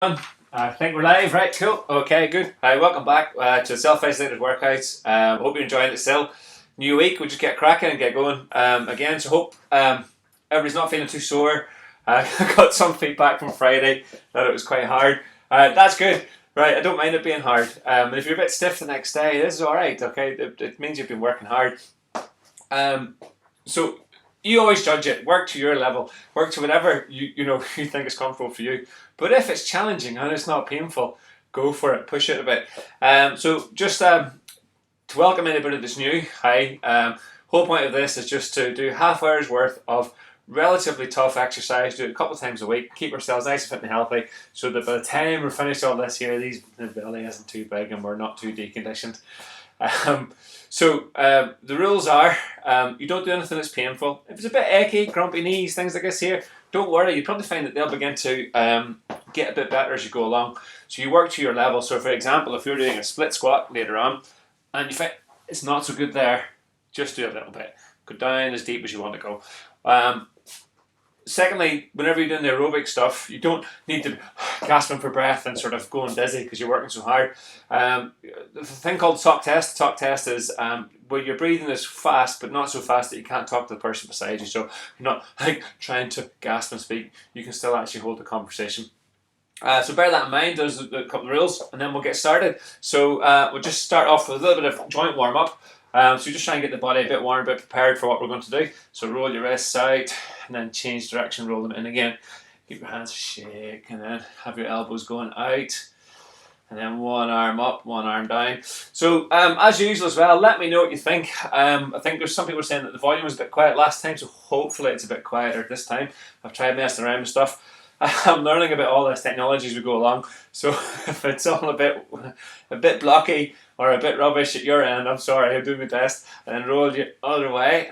I think we're live, right? Cool. Okay, good. Hi, welcome back to self-isolated workouts. Hope you're enjoying it still. New week, we'll just get cracking and get going again. So hope everybody's not feeling too sore. I got some feedback from Friday that it was quite hard. That's good. Right, I don't mind it being hard. And if you're a bit stiff the next day, this is all right. Okay, it means you've been working hard. So you always judge it. Work to your level. Work to whatever you you think is comfortable for you. But if it's challenging and it's not painful, go for it. Push it a bit. So just to welcome anybody that's new. Hi. Whole point of this is just to do half hour's worth of relatively tough exercise. Do it a couple of times a week. Keep ourselves nice and fit and healthy, so that by the time we're finished all this here, the belly isn't too big and we're not too deconditioned. The rules are you don't do anything that's painful. If it's a bit achy, grumpy knees, things like this here, don't worry. You probably find that they'll begin to get a bit better as you go along. So you work to your level. So for example, if you're doing a split squat later on and you find it's not so good there, just do a little bit. Go down as deep as you want to go. Secondly, whenever you're doing the aerobic stuff, you don't need to gasping for breath and sort of going dizzy because you're working so hard. The thing called talk test. Talk test is where your breathing is fast, but not so fast that you can't talk to the person beside you. So you're not like trying to gasp and speak. You can still actually hold the conversation. So bear that in mind. There's a couple of rules, and then we'll get started. So we'll just start off with a little bit of joint warm up. So you just try and get the body a bit warm, a bit prepared for what we're going to do. So roll your wrists out, and then change direction, roll them in again. Keep your hands shake, and then have your elbows going out. And then one arm up, one arm down. So as usual as well, let me know what you think. I think there's some people saying that the volume was a bit quiet last time, so hopefully it's a bit quieter this time. I've tried messing around with stuff. I'm learning about all this technology as we go along. So if it's all a bit blocky or a bit rubbish at your end, I'm sorry, I'm doing my best. And then roll your other way.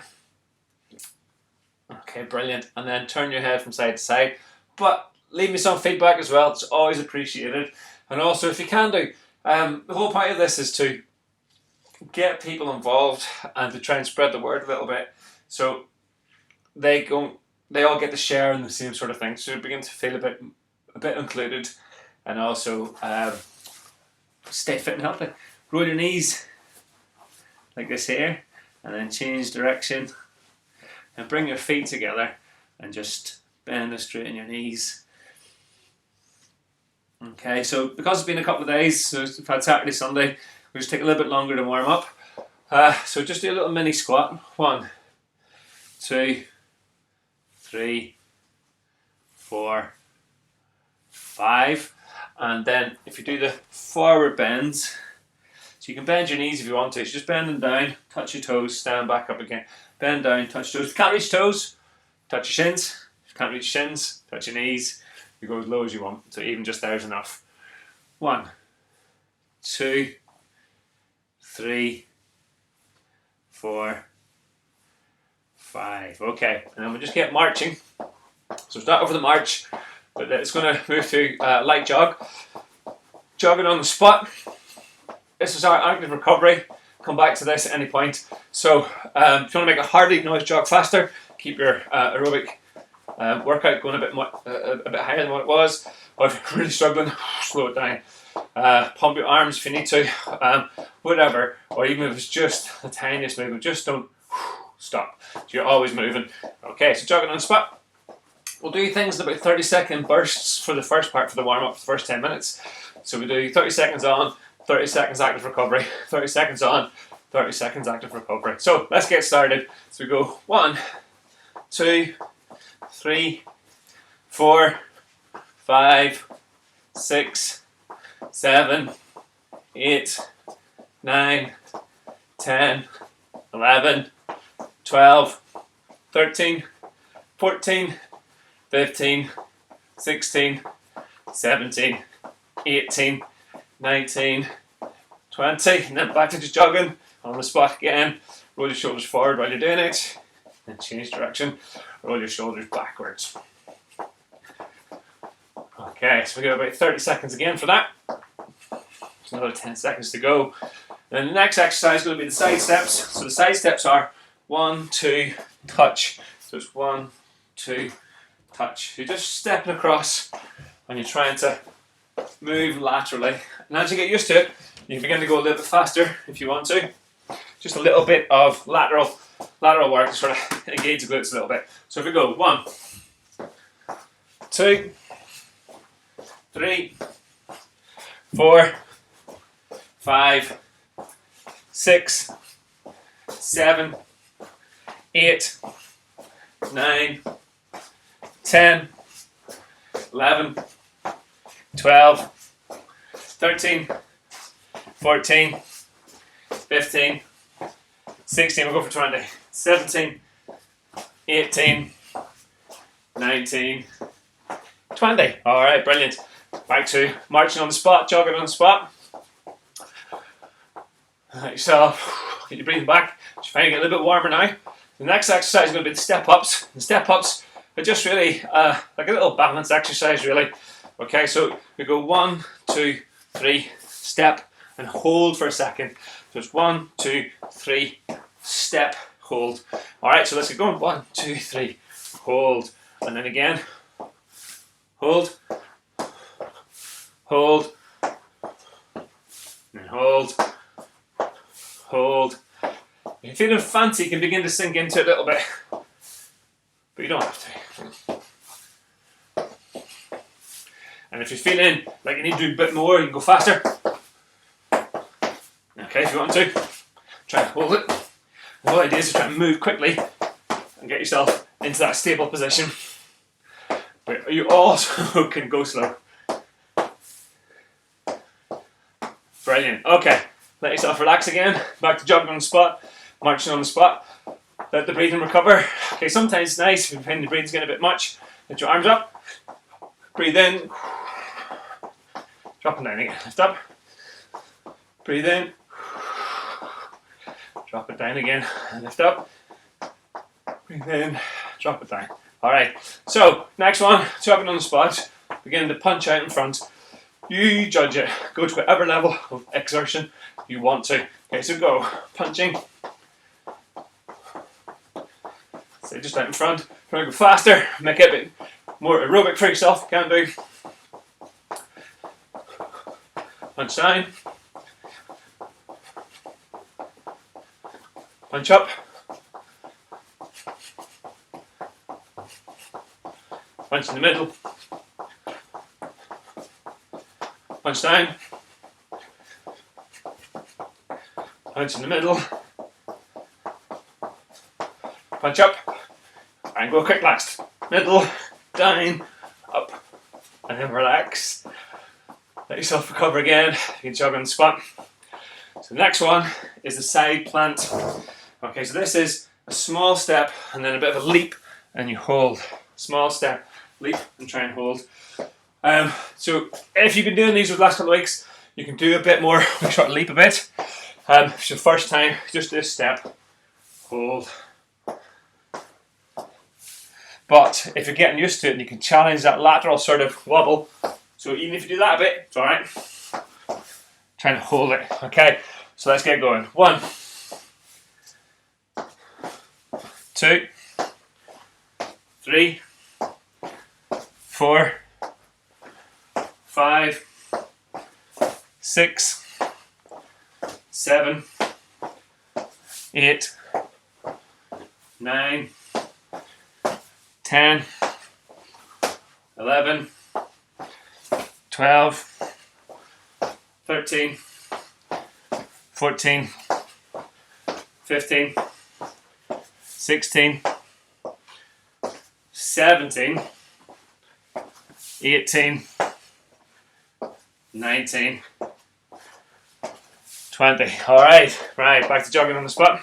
Okay, brilliant. And then turn your head from side to side. But leave me some feedback as well. It's always appreciated. And also, if you can do, the whole point of this is to get people involved and to try and spread the word a little bit. So they all get to share in the same sort of thing. So you begin to feel a bit included, and also stay fit and healthy. Roll your knees like this here, and then change direction, and bring your feet together, and just bend and straighten your knees. Okay, so because it's been a couple of days, so we've had Saturday, Sunday, we'll just take a little bit longer to warm up. So just do a little mini squat. 1, 2, 3, 4, 5, and then if you do the forward bends, so you can bend your knees if you want to. So just bend them down, touch your toes, stand back up again. Bend down, touch toes. If you can't reach toes, touch your shins. If you can't reach shins, touch your knees. You go as low as you want. So even just there's enough. 1, 2, 3, 4, 5. Okay, and then we'll just get marching. So start over the march, but it's going to move to light jog. Jogging on the spot. This is our active recovery. Come back to this at any point. So if you want to make it harder, you can always jog faster. Keep your aerobic workout going a bit higher than what it was. Or if you're really struggling, slow it down. Pump your arms if you need to. Whatever. Or even if it's just the tiniest movement, just don't stop. So you're always moving. Okay, so jogging on the spot. We'll do things in about 30-second bursts for the first part, for the warm-up, for the first 10 minutes. So we do 30 seconds on, 30 seconds active recovery, 30 seconds on, 30 seconds active recovery. So let's get started. So we go 1, 2, 3, 4, 5, 6, 7, 8, 9, 10, 11, 12, 13, 14, 15, 16, 17, 18, 19, 20, and then back to just jogging on the spot again. Roll your shoulders forward while you're doing it, then change direction, roll your shoulders backwards. Okay, so we got about 30 seconds again for that. There's another 10 seconds to go. Then the next exercise is going to be the side steps. So the side steps are 1, 2, touch. So it's 1, 2, touch. You're just stepping across and you're trying to move laterally. And as you get used to it, you can begin to go a little bit faster if you want to. Just a little bit of lateral work to sort of engage the glutes a little bit. So if we go 1, 2, 3, 4, 5, 6, 7, 8, 9, 10, 11, 12, 13, 14, 15, 16, we'll go for 20, 17, 18, 19, 20. All right, brilliant. Back to marching on the spot, jogging on the spot. Let yourself get your breathing back. Just find it a little bit warmer now. The next exercise is going to be the step ups. The step ups are just really like a little balance exercise, really. Okay, so we go 1, 2, 3, step, and hold for a second. So it's 1, 2, 3, step, hold. All right, so let's get going. 1, 2, 3, hold, and then again, hold, hold, and hold, hold. If you're feeling fancy, you can begin to sink into it a little bit, but you don't have to. And if you're feeling like you need to do a bit more, you can go faster. Okay, if you want to, try and hold it. The whole idea is to try and move quickly and get yourself into that stable position. But you also can go slow. Brilliant. Okay, let yourself relax again. Back to jogging on the spot, marching on the spot. Let the breathing recover. Okay, sometimes it's nice if you find the breathing's getting a bit much. Lift your arms up. Breathe in. Drop them down again. Lift up. Breathe in. Drop it down again. And lift up. Breathe in. Drop it down. Alright, so next one, jogging on the spot. Begin to punch out in front. You judge it. Go to whatever level of exertion you want to. Okay, so go. Punching. So just out in front. Try to go faster. Make it a bit more aerobic for yourself. Can't do. Punch down. Punch up. Punch in the middle. Punch down. Punch in the middle. Punch up. And go quick last. Middle, down, up. And then relax. Let yourself recover again. You can jog on the spot. So the next one is the side plant. Okay, so this is a small step and then a bit of a leap and you hold. Small step, leap and try and hold. So if you've been doing these for the last couple of weeks, you can do a bit more. Make sure to leap a bit. If it's your first time, just this step, hold. But if you're getting used to it, you can challenge that lateral sort of wobble. So even if you do that a bit, it's all right. Trying to hold it. Okay, so let's get going. 1, 2, 3, 4, 5, 6, 7, 8, 9, 10, 11, 12, 13, 14, 15, 16, 17, 18, 19, 20. Alright, right, back to jogging on the spot.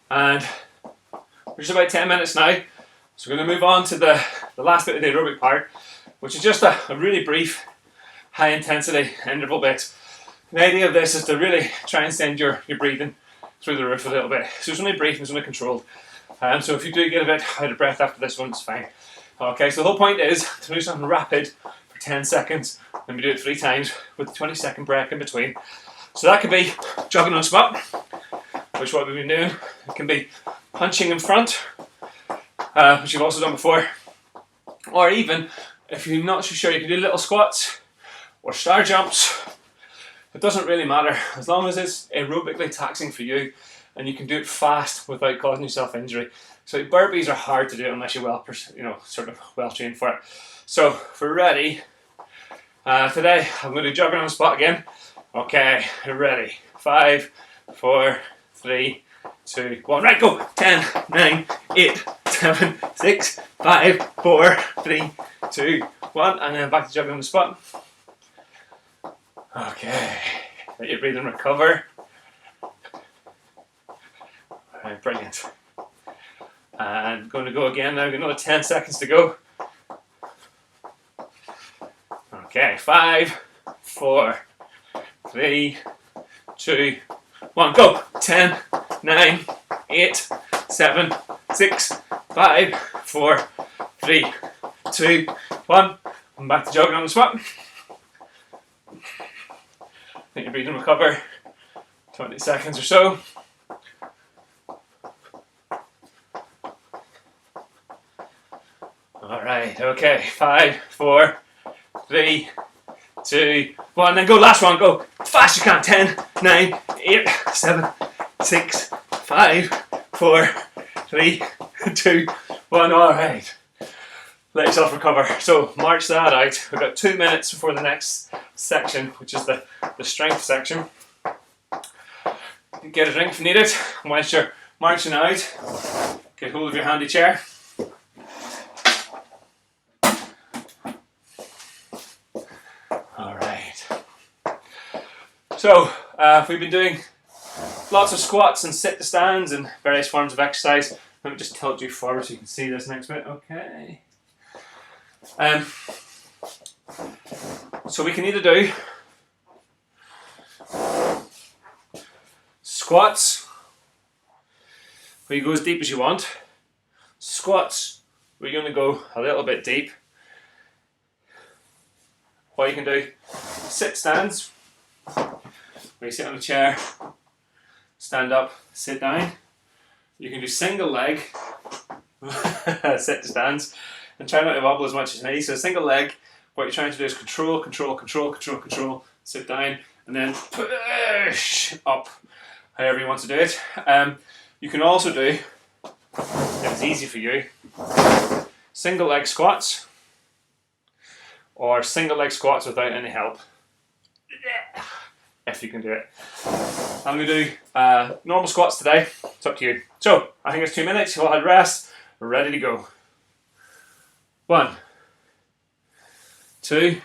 And we're just about 10 minutes now. So we're going to move on to the last bit of the aerobic part, which is just a really brief, high intensity interval bit. The idea of this is to really try and send your breathing through the roof a little bit. So it's only brief, it's only controlled. So if you do get a bit out of breath after this one, it's fine. Okay, so the whole point is to do something rapid for 10 seconds, and we do it 3 times with a 20-second break in between. So that could be jogging on the spot, which is what we've been doing. It can be punching in front, which you've also done before. Or even, if you're not so sure, you can do little squats. or star jumps. It doesn't really matter as long as it's aerobically taxing for you and you can do it fast without causing yourself injury. So burpees are hard to do unless you're well, sort of well trained for it. So if we're ready, today I'm going to do jogging on the spot again. Okay, ready. 5, 4, 3, 2, 1. Right, go. 10, 9, 8, 7, 6, 5, 4, 3, 2, 1, and then back to jogging on the spot. Okay, let your breathing recover. Alright, brilliant. And going to go again now, another 10 seconds to go. Okay, 5, 4, 3, 2, 1, go. 10, 9, 8, 7, 6, 5, 4, 3, 2, 1. I'm back to jogging on the spot. Let your breathing recover. 20 seconds or so. Alright, okay. 5, 4, 3, 2, 1. Then go, last one, go. Fast you can. 10, 9, 8, 7, 6, 5, 4, 3, 2, 1. Alright. Let yourself recover. So march that out. We've got 2 minutes before the next section, which is the strength section. Get a drink if you need it. Whilst you're marching out, get hold of your handy chair. Alright. So we've been doing lots of squats and sit to stands and various forms of exercise. Let me just tilt you forward so you can see this next bit. Okay. So we can either do squats, where you go as deep as you want. Squats, where you're going to go a little bit deep. Or you can do sit stands, where you sit on a chair, stand up, sit down. You can do single leg sit to stands, and try not to wobble as much as you need. So single leg, what you're trying to do is control, sit down, and then push up, however you want to do it. You can also do, if it's easy for you, single leg squats, or single leg squats without any help, if you can do it. I'm going to do normal squats today. It's up to you. So I think it's 2 minutes. You'll have rest. We're ready to go. 1, 2.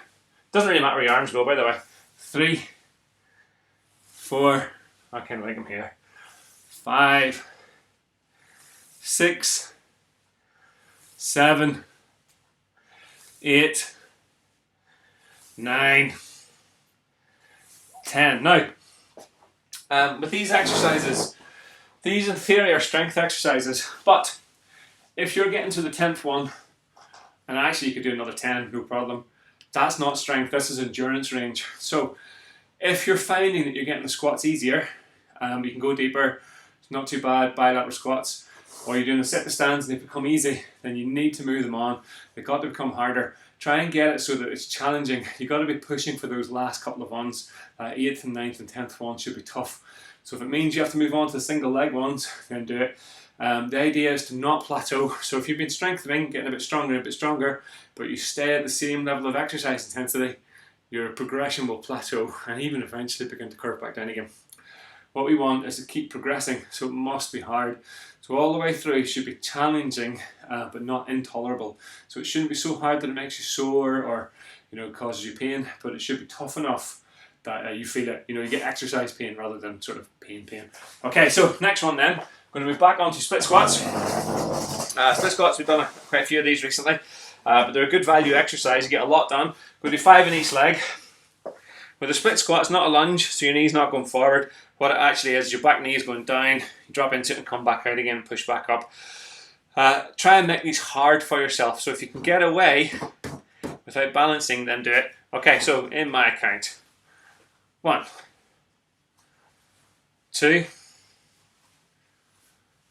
Doesn't really matter where your arms go, by the way. 3, 4. I kind of like them here. 5, 6, 7, 8, 9, 10. Now, with these exercises, these in theory are strength exercises, but if you're getting to the 10th one, and actually you could do another 10, no problem, that's not strength, this is endurance range. So if you're finding that you're getting the squats easier, you can go deeper, it's not too bad, bilateral squats, or you're doing the sit to stands and they become easy, then you need to move them on. They've got to become harder. Try and get it so that it's challenging. You've got to be pushing for those last couple of ones. 8th and 9th and 10th ones should be tough. So if it means you have to move on to the single leg ones, then do it. The idea is to not plateau. So if you've been strengthening, getting a bit stronger, but you stay at the same level of exercise intensity, your progression will plateau and even eventually begin to curve back down again. What we want is to keep progressing, so it must be hard. So all the way through should be challenging, but not intolerable. So it shouldn't be so hard that it makes you sore or causes you pain, but it should be tough enough that you feel it. You get exercise pain rather than sort of pain. Okay, so next one then. I'm going to move back onto split squats. Split squats, we've done quite a few of these recently, but they're a good value exercise. You get a lot done. We're going to do 5 in each leg. With a split squat, it's not a lunge, so your knee's not going forward. What it actually is, your back knee is going down, you drop into it and come back out again and push back up. Try and make these hard for yourself. So if you can get away without balancing, then do it. Okay, so in my count. 1, 2,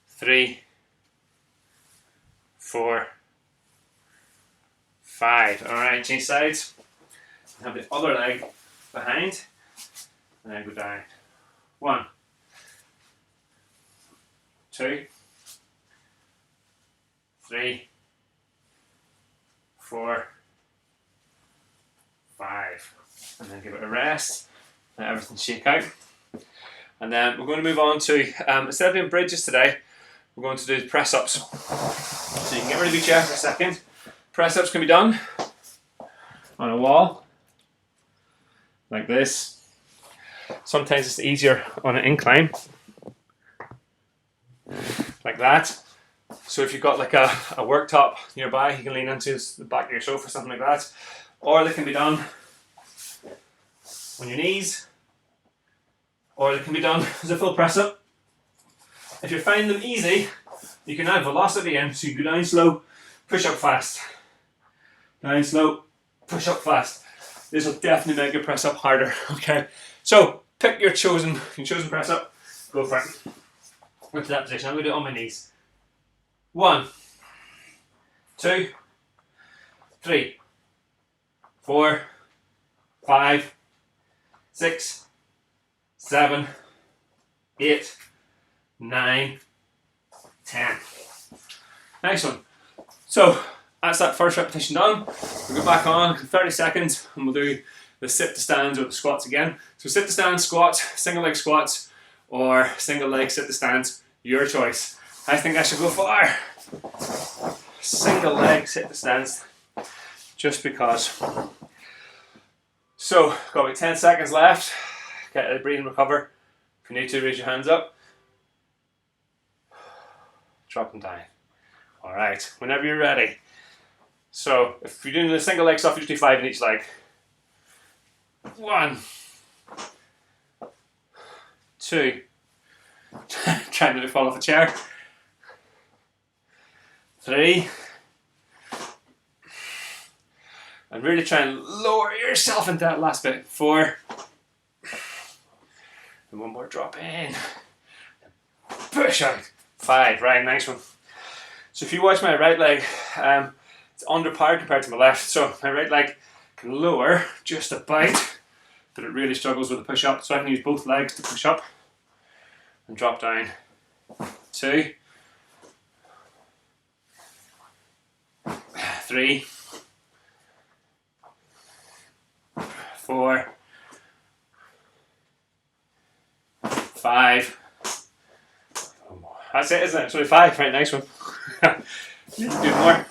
3, 4, 5. Alright, change sides. Have the other leg behind, and then go down. 1, 2, 3, 4, 5. And then give it a rest. Let everything shake out. And then we're going to move on to, instead of doing bridges today, we're going to do press ups. So you can get rid of your chair for a second. Press ups can be done on a wall, like this. Sometimes it's easier on an incline, like that. So if you've got like a worktop nearby, you can lean into the back of your sofa, something like that. Or they can be done on your knees, or they can be done as a full press up. If you're finding them easy, you can add velocity in, so you go down slow, push up fast. Down slow, push up fast. This will definitely make your press up harder, okay? So pick your chosen press up, go for it. Into that position. I'm going to do it on my knees. 1, 2, 3, 4, 5, 6, 7, 8, 9, 10. Nice one. So that's that first repetition done. We'll go back on 30 seconds and we'll do the sit to stands or the squats again. So sit to stand squats, single leg squats, or single leg sit to stands, your choice. I think I should go for single leg sit to stands, just because. So, got about 10 seconds left. Get a breathe and recover. If you need to, raise your hands up. Drop them down. Alright, whenever you're ready. So, if you're doing the single leg stuff, you just do 5 in each leg. 1, 2, trying not to fall off a chair. 3, and really try and lower yourself into that last bit. 4, and one more drop in. Push out. 5, right, nice one. So if you watch my right leg, it's underpowered compared to my left. So my right leg can lower just a bite, but it really struggles with the push up. So I can use both legs to push up and drop down. 2, 3, 4, 5. That's it, isn't it? It's only 5, right? Nice one. Do more.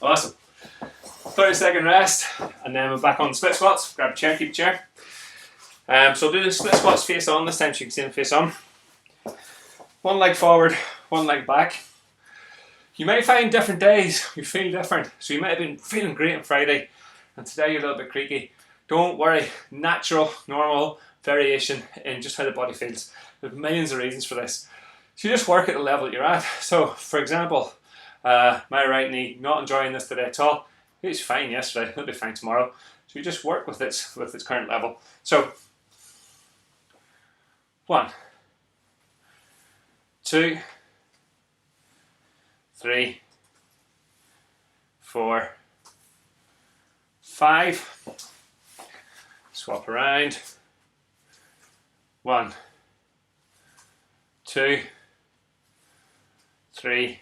Awesome. 30-second rest, and then we're back on the split squats. Grab a chair, keep a chair. So do the split squats face on this time, so you can see them face on. One leg forward, one leg back. You might find different days you feel different. So you might have been feeling great on Friday, and today you're a little bit creaky. Don't worry, natural, normal variation in just how the body feels. There's millions of reasons for this. So you just work at the level that you're at. So for example, my right knee, not enjoying this today at all. It was fine yesterday, it'll be fine tomorrow. So you just work with its current level. So 1, 2, 3, 4, 5. Swap around. 1, 2, 3,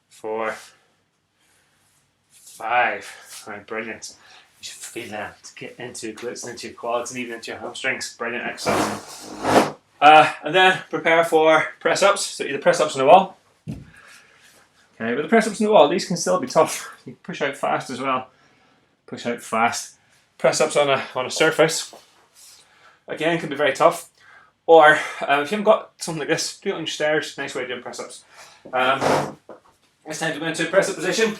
4, 5. Alright, brilliant. You should feel that to get into your glutes and into your quads and even into your hamstrings. Brilliant exercise. And then prepare for press ups. So either press ups on the wall. Okay, with the press ups on the wall, these can still be tough. You can push out fast as well. Push out fast. Press ups on a surface, again, can be very tough. Or if you haven't got something like this, do it on your stairs. Nice way of doing press ups. It's time to go into press up position.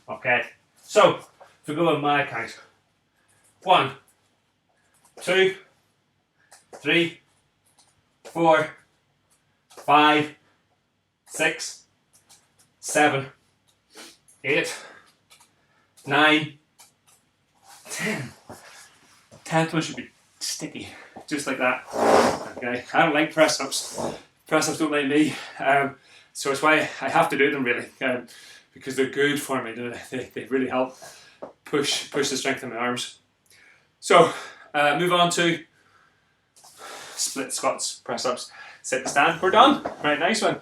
Okay, so if we go on my count, 1, 2, 3, 4, 5, 6, 7, 8, 9, 10. 10th one should be sticky, just like that. Okay, I don't like press ups. Press ups don't like me. So it's why I have to do them really, because they're good for me. They really help. push the strength in my arms. So move on to split squats, press ups, sit to stand. We're done. Right, nice one.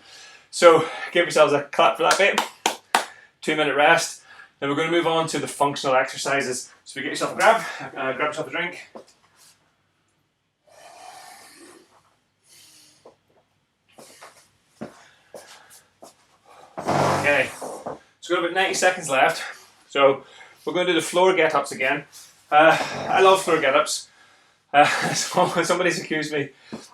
So give yourselves a clap for that bit. 2-minute rest. Then we're going to move on to the functional exercises. So you get yourself a grab yourself a drink. Okay, so we've got about 90 seconds left. So we're going to do the floor get-ups again. I love floor get-ups. Somebody's accused me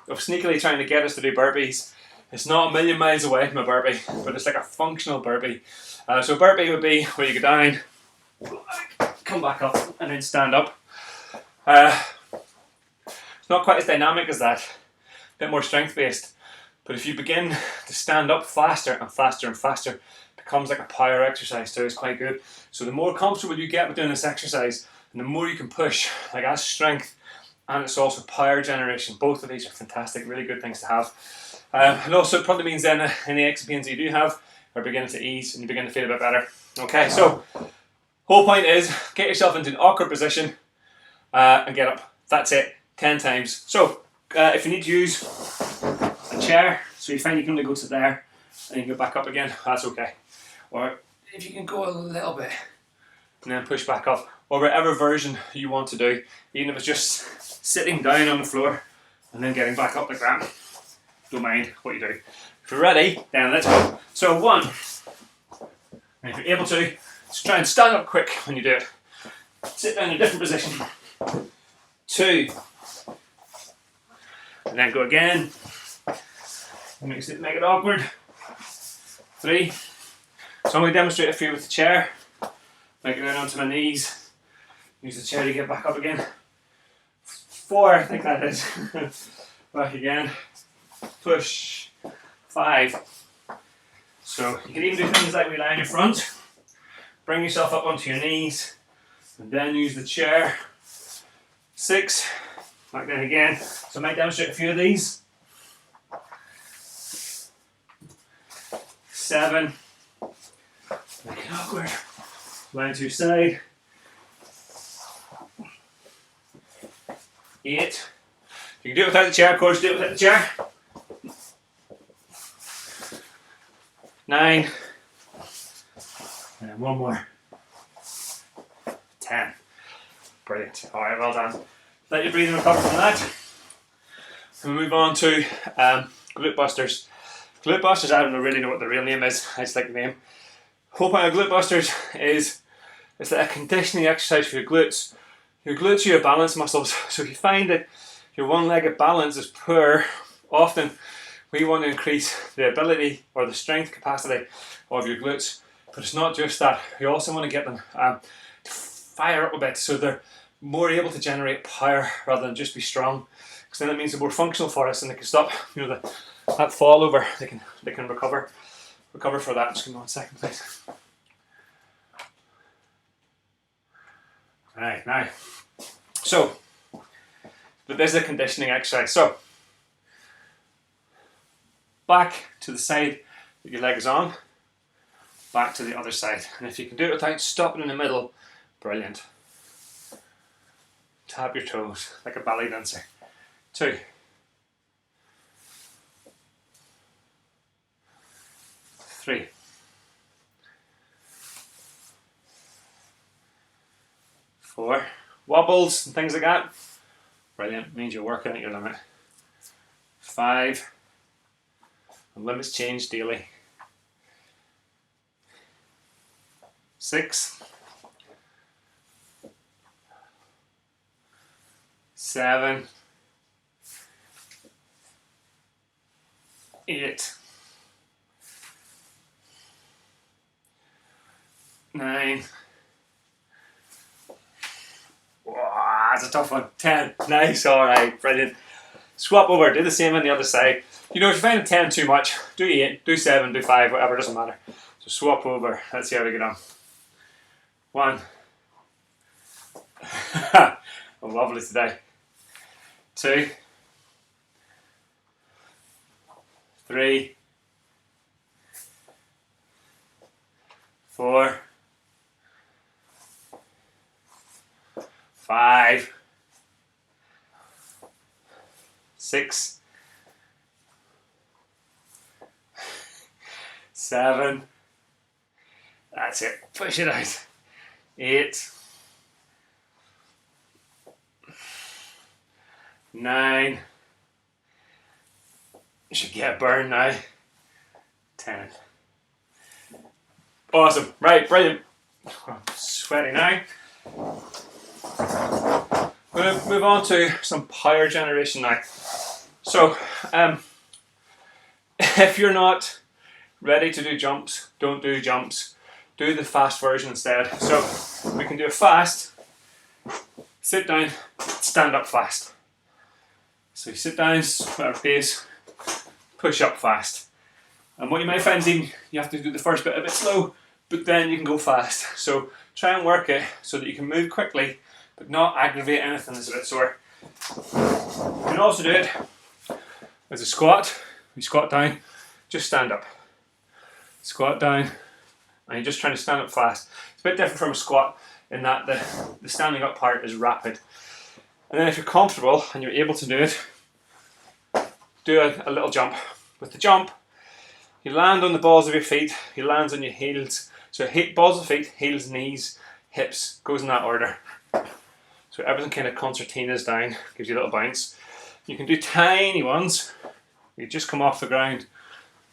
of sneakily trying to get us to do burpees. It's not a million miles away from a burpee, but it's like a functional burpee. So a burpee would be where you go down, come back up, and then stand up. It's not quite as dynamic as that, a bit more strength-based. But if you begin to stand up faster and faster and faster, it becomes like a power exercise too. It's quite good. So the more comfortable you get with doing this exercise, and the more you can push, like that's strength, and it's also power generation. Both of these are fantastic, really good things to have. And also it probably means then any aches and pains that you do have are beginning to ease and you begin to feel a bit better. Okay, so whole point is get yourself into an awkward position and get up. That's it, 10 times. So if you need to use a chair, so you find you can only go to there and you can go back up again, that's okay. Or if you can go a little bit and then push back up, or whatever version you want to do, even if it's just sitting down on the floor and then getting back up like that. Don't mind what you do. If you're ready, then let's go. So 1, and if you're able to, just try and stand up quick when you do it. Sit down in a different position. 2, and then go again. Make it awkward. 3. So I'm going to demonstrate a few with the chair. Make it down onto my knees. Use the chair to get back up again. 4, I think that is. Back again. Push. 5. So you can even do things like rely on your front. Bring yourself up onto your knees. And then use the chair. 6. Back down again. So I might demonstrate a few of these. 7. Make it awkward. Line to side. 8. You can do it without the chair, of course, do it without the chair. 9. And one more. 10. Brilliant. Alright, well done. Let your breathing recover from that. And we move on to glute busters. Glute busters, I don't really know what the real name is, I just like the name. Whole point of glute busters is it's like a conditioning exercise for your glutes. Your glutes are your balance muscles, so if you find that your one-legged balance is poor, often we want to increase the ability or the strength capacity of your glutes. But it's not just that, we also want to get them to fire up a bit so they're more able to generate power rather than just be strong. Because then it means they're more functional for us and they can stop, that fall over. They can recover for that. Just give me 1 second, please. Right, now. So, this is a conditioning exercise. So, back to the side that your leg is on, back to the other side. And if you can do it without stopping in the middle, brilliant. Tap your toes like a ballet dancer. 2. 3. 4. Wobbles and things like that. Brilliant, means you're working at your limit. 5. And limits change daily. 6. 7. 8. 9. Wow, that's a tough one. 10. Nice, alright, brilliant. Swap over, do the same on the other side. If you find 10 too much, do 8, do 7, do 5, whatever, doesn't matter. So swap over, let's see how we get on. 1. I'm lovely today. 2. 3. 4. 5, 6, 7, that's it, push it out, 8, 9, you should get a burn now, 10. Awesome, right, brilliant. I'm sweaty now. We're going to move on to some power generation now. So, if you're not ready to do jumps, don't do jumps. Do the fast version instead. So, we can do a fast, sit down, stand up fast. So you sit down, whatever pace, push up fast. And what you might find is you have to do the first bit a bit slow, but then you can go fast. So try and work it so that you can move quickly, but not aggravate anything that's a bit sore. You can also do it as a squat. You squat down, just stand up. Squat down, and you're just trying to stand up fast. It's a bit different from a squat in that the standing up part is rapid. And then if you're comfortable and you're able to do it, do a little jump. With the jump, you land on the balls of your feet, you land on your heels. So balls of feet, heels, knees, hips, goes in that order. So everything kind of concertinas down, gives you a little bounce. You can do tiny ones. You just come off the ground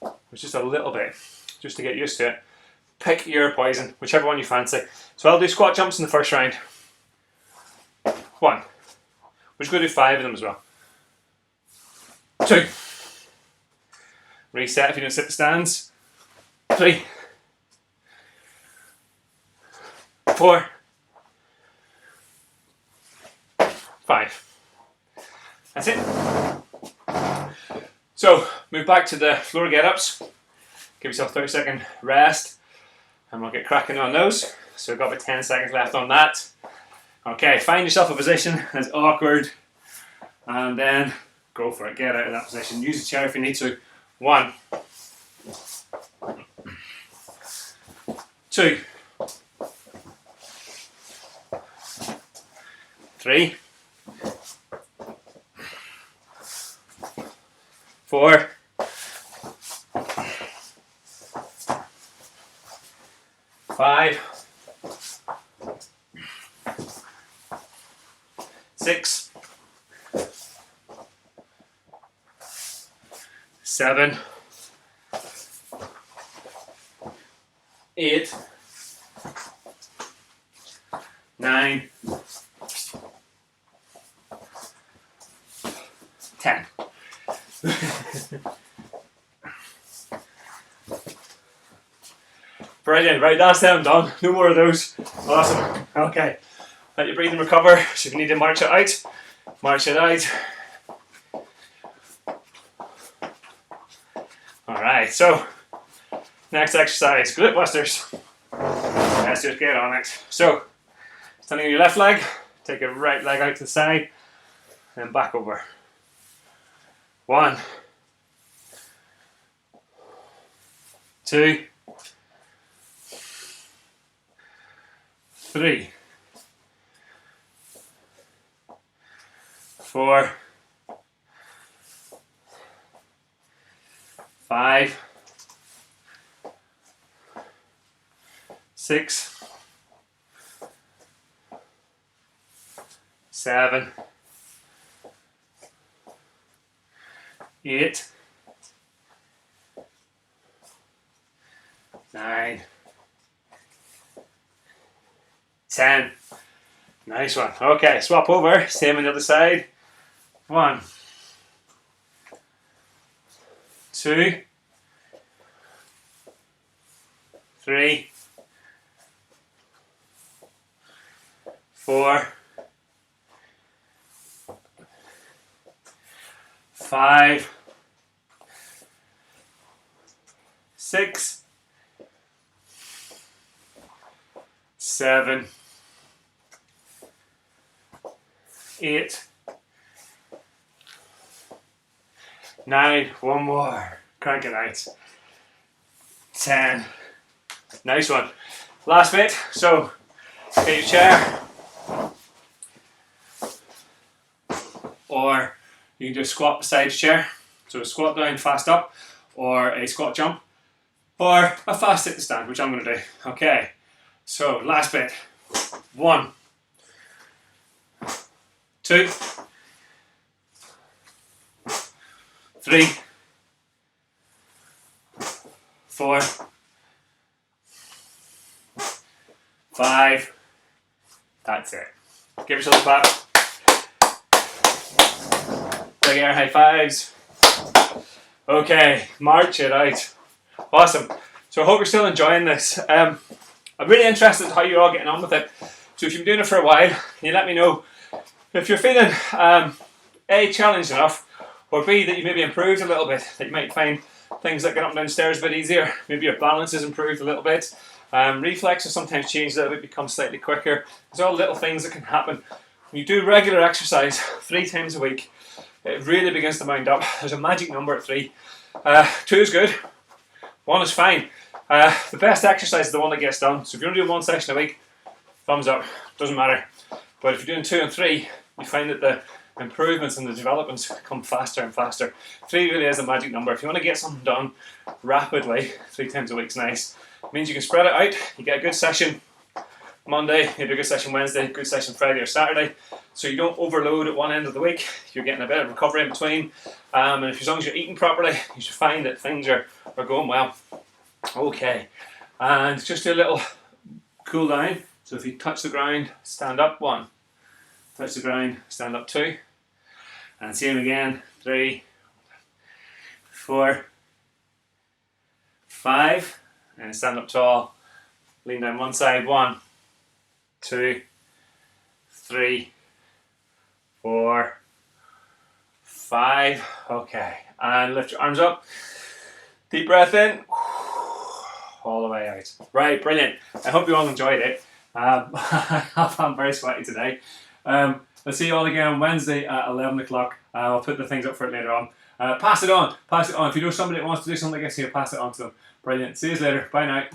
with just a little bit, just to get used to it. Pick your poison, whichever one you fancy. So I'll do squat jumps in the first round. 1. We're just going to do 5 of them as well. 2. Reset if you don't sit the stands. 3. 4. 5. That's it. So move back to the floor get-ups. Give yourself a 30-second rest, and we'll get cracking on those. So we've got about 10 seconds left on that. Okay, find yourself a position that's awkward, and then go for it. Get out of that position. Use the chair if you need to. 1, 2, 3, 4, 5, 6, 7, 8, 9, 10. Brilliant, right, that's them done. No more of those. Awesome. Okay. Let your breathing recover. So if you need to march it out, march it out. Alright, so next exercise, glute busters. Let's just get on it. So, standing on your left leg, take your right leg out to the side, and back over. 1, 2, 3, 4, 5, 6, 7, 8, 9, 10. Nice one. Okay, swap over. Same on the other side. 1, 2, 3, 4, 5, 6, 7, 8, 9, one more, crank it out, 10, nice one. Last bit, so get your chair, or you can do a squat beside the chair. So a squat down, fast up, or a squat jump, or a fast sit to stand, which I'm going to do. Okay, so last bit. 1, 2, 3, 4, 5. That's it. Give yourself a clap. Big air high fives. Okay, march it out. Awesome. So I hope you're still enjoying this. I'm really interested in how you're all getting on with it. So if you've been doing it for a while, can you let me know if you're feeling A, challenged enough, or B, that you maybe improved a little bit, that you might find things like getting up and down stairs a bit easier, maybe your balance has improved a little bit, reflexes sometimes change a little bit, become slightly quicker. There's all little things that can happen. When you do regular exercise 3 times a week, it really begins to mount up. There's a magic number at 3. 2 is good, 1 is fine. The best exercise is the one that gets done. So if you're only doing 1 session a week, thumbs up, doesn't matter. But if you're doing 2 and 3, you find that the improvements and the developments come faster and faster. 3 really is a magic number. If you want to get something done rapidly, 3 times a week is nice. It means you can spread it out. You get a good session Monday, maybe a good session Wednesday, good session Friday or Saturday. So you don't overload at one end of the week. You're getting a bit of recovery in between. And as long as you're eating properly, you should find that things are going well. Okay, and just do a little cool down. So if you touch the ground, stand up 1. Touch the ground, stand up 2. And same again, 3, 4, 5. And stand up tall. Lean down one side, 1, 2, 3, 4, 5. Okay, and lift your arms up. Deep breath in. All the way out. Right, brilliant. I hope you all enjoyed it. I'm very sweaty today. Let's see you all again on Wednesday at 11 o'clock. I'll put the things up for it later on. Pass it on. If you know somebody that wants to do something like this here, pass it on to them. Brilliant. See you later. Bye now.